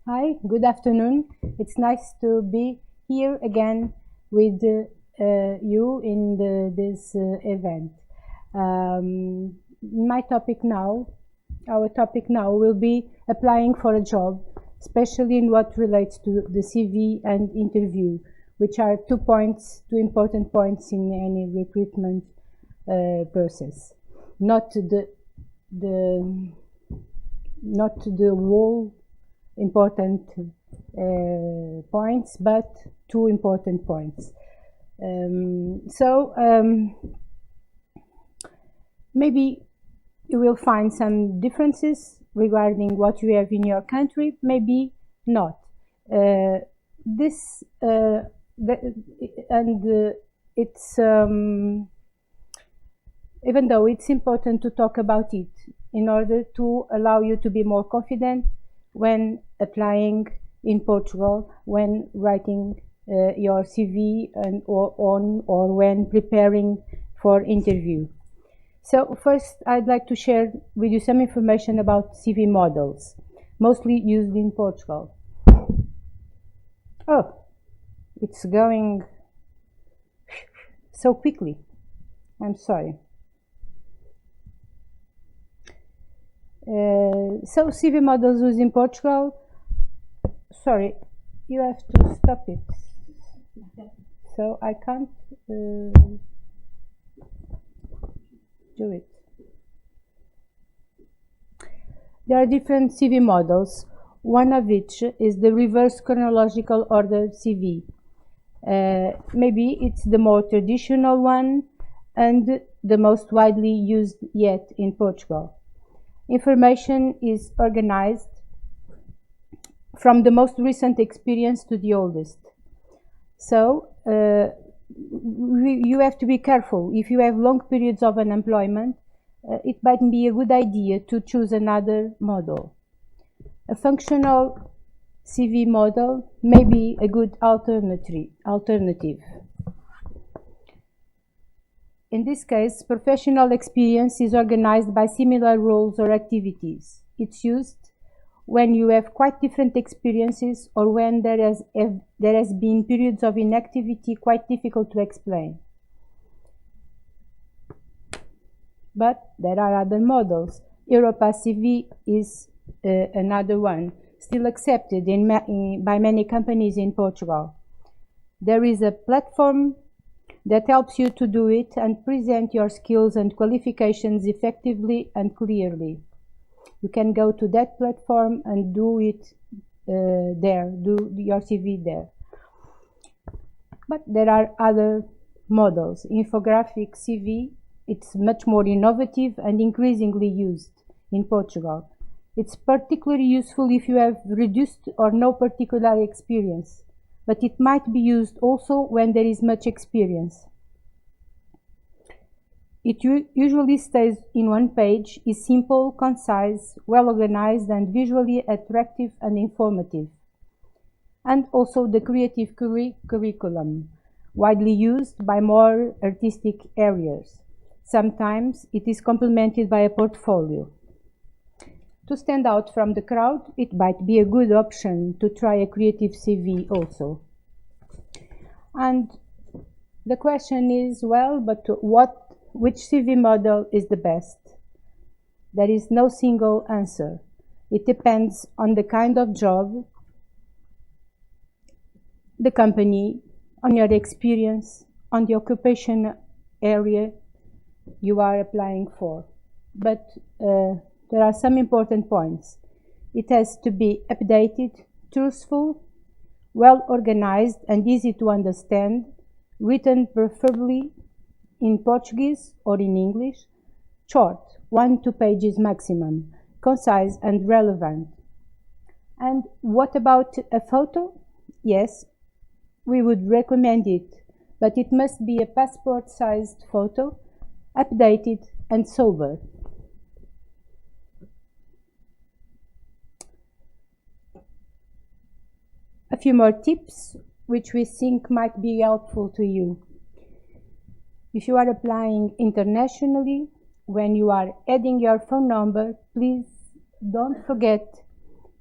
Hi, good afternoon. It's nice to be here again with you in this event. My topic now, our topic now will be applying for a job, especially in what relates to the CV and interview, which are two important points in any recruitment process. Not the, not the whole important points, but two important points. Maybe you will find some differences regarding what you have in your country, maybe not. This and it's even though it's important to talk about it in order to allow you to be more confident when applying in Portugal, when writing your CV or when preparing for interview. So first, I'd like to share with you some information about CV models, mostly used in Portugal. Oh, it's going so quickly. I'm sorry. So CV models used in Portugal. Sorry, you have to stop it. So I can't do it. There are different CV models, one of which is the reverse chronological order CV. Maybe it's the more traditional one and the most widely used yet in Portugal. Information is organized from the most recent experience to the oldest. So you have to be careful. If you have long periods of unemployment, it might be a good idea to choose another model. A functional CV model may be a good alternative. In this case, professional experience is organized by similar roles or activities. It's used when you have quite different experiences or when there has been periods of inactivity quite difficult to explain. But there are other models. Europa CV is another one, still accepted by many companies in Portugal. There is a platform that helps you to do it and present your skills and qualifications effectively and clearly. You can go to that platform and do it there, do your CV there. But there are other models. Infographic CV, it's much more innovative and increasingly used in Portugal. It's particularly useful if you have reduced or no particular experience, but it might be used also when there is much experience. It usually stays in one page, is simple, concise, well organized, and visually attractive and informative. And also the creative curriculum, widely used by more artistic areas. Sometimes it is complemented by a portfolio. To stand out from the crowd, it might be a good option to try a creative CV also. And the question is, well, but which CV model is the best? There is no single answer. It depends on the kind of job, the company, on your experience, on the occupation area you are applying for. But there are some important points. It has to be updated, truthful, well organized and easy to understand, written preferably in Portuguese or in English, short, 1-2 pages maximum, concise and relevant. And what about a photo? Yes, we would recommend it, but it must be a passport-sized photo, updated and sober. A few more tips which we think might be helpful to you. If you are applying internationally, when you are adding your phone number, please don't forget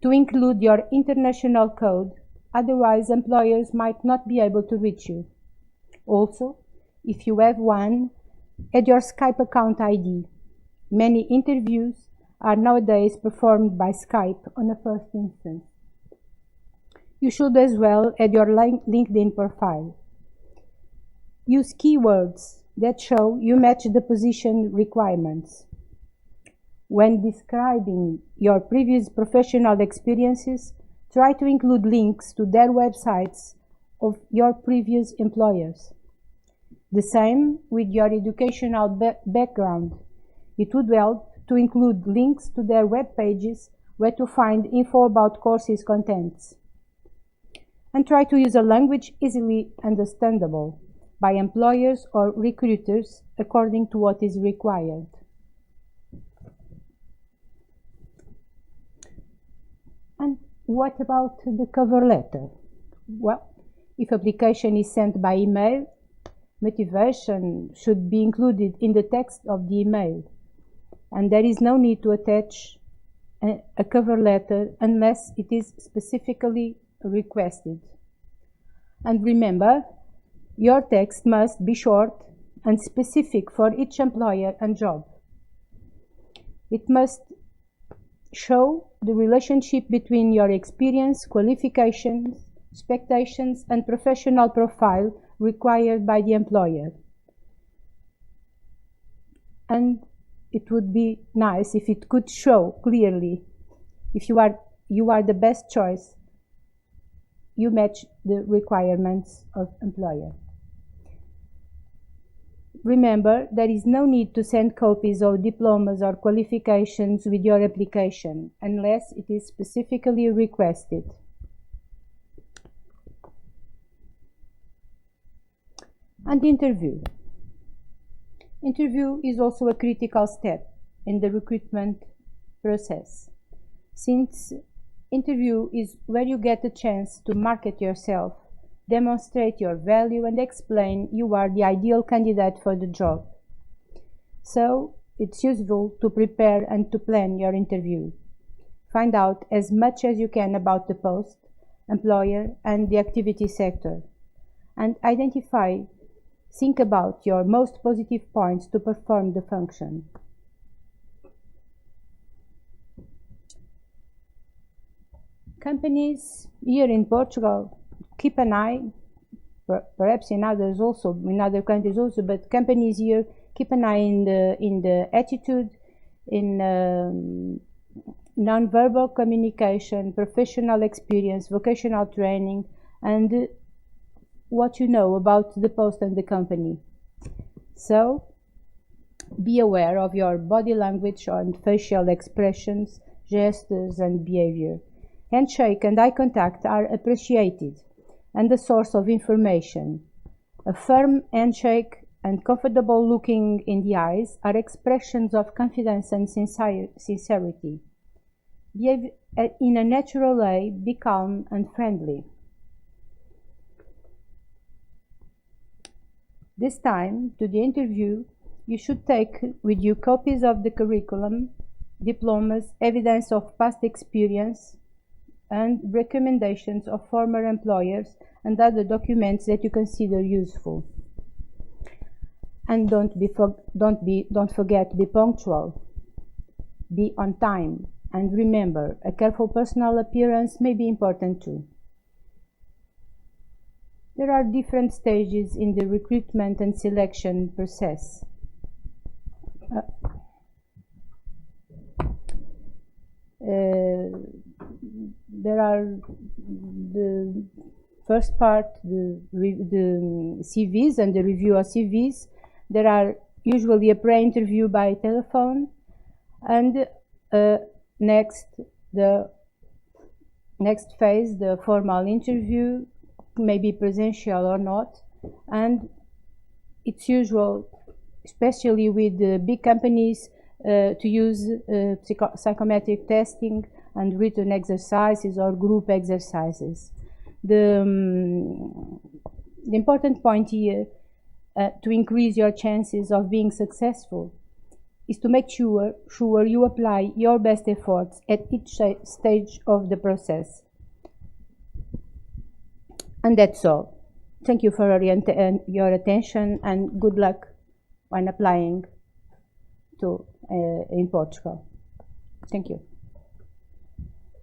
to include your international code, otherwise employers might not be able to reach you. Also, if you have one, add your Skype account ID. Many interviews are nowadays performed by Skype on a first instance. You should as well add your LinkedIn profile. Use keywords that show you match the position requirements. When describing your previous professional experiences, try to include links to their websites of your previous employers. The same with your educational background. It would help to include links to their web pages where to find info about courses contents. And try to use a language easily understandable by employers or recruiters according to what is required. And what about the cover letter? Well, if application is sent by email, motivation should be included in the text of the email, and there is no need to attach a cover letter unless it is specifically requested. And remember, your text must be short and specific for each employer and job. It must show the relationship between your experience, qualifications, expectations, and professional profile required by the employer. And it would be nice if it could show clearly if you are the best choice, you match the requirements of employer. Remember, there is no need to send copies of diplomas or qualifications with your application unless it is specifically requested. And interview. Interview is also a critical step in the recruitment process, since interview is where you get a chance to market yourself, demonstrate your value, and explain you are the ideal candidate for the job. So it's useful to prepare and to plan your interview. Find out as much as you can about the post, employer, and the activity sector, and think about your most positive points to perform the function. Companies here in Portugal keep an eye, perhaps in others also, in other countries also, but companies here keep an eye in the attitude, in non-verbal communication, professional experience, vocational training, and what you know about the post and the company. So be aware of your body language and facial expressions, gestures, and behavior. Handshake and eye contact are appreciated and a source of information. A firm handshake and comfortable looking in the eyes are expressions of confidence and sincerity. Behave in a natural way, be calm and friendly. This time, to the interview, you should take with you copies of the curriculum, diplomas, evidence of past experience, and recommendations of former employers and other documents that you consider useful. And don't forget to be punctual. Be on time, and remember, a careful personal appearance may be important too. There are different stages in the recruitment and selection process. There are the first part, the CVs and the review of CVs. There are usually a pre-interview by telephone, and next phase, the formal interview, may be presential or not, and it's usual, especially with the big companies, to use psychometric testing and written exercises or group exercises. The important point here, to increase your chances of being successful, is to make sure you apply your best efforts at each stage of the process. And that's all. Thank you for your attention, and good luck when applying in Portugal. Thank you.